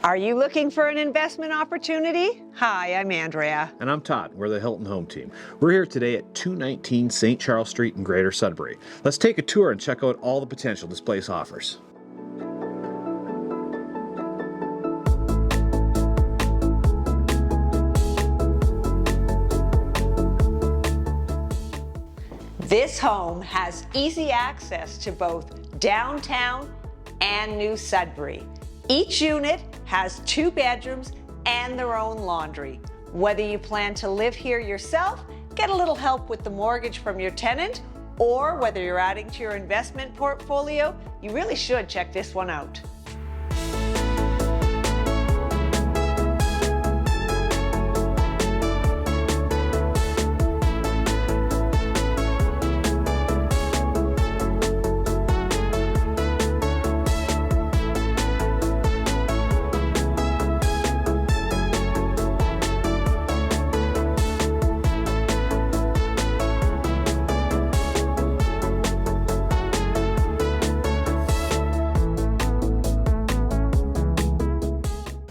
Are you looking for an investment opportunity? Hi, I'm Andrea. And I'm Todd. We're the Hilton Home Team. We're here today at 219 St. Charles Street in Greater Sudbury. Let's take a tour and check out all the potential this place offers. This home has easy access to both downtown and New Sudbury. Each unit has 2 bedrooms and their own laundry. Whether you plan to live here yourself, get a little help with the mortgage from your tenant, or whether you're adding to your investment portfolio, you really should check this one out.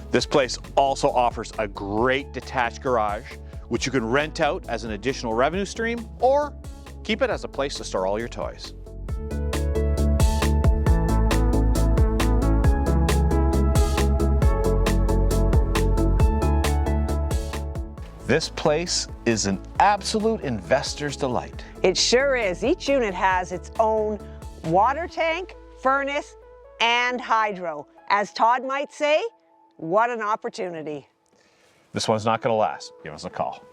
This place also offers a great detached garage, which you can rent out as an additional revenue stream or keep it as a place to store all your toys. This place is an absolute investor's delight. It sure is. Each unit has its own water tank, furnace, and hydro. As Todd might say, what an opportunity. This one's not going to last. Give us a call.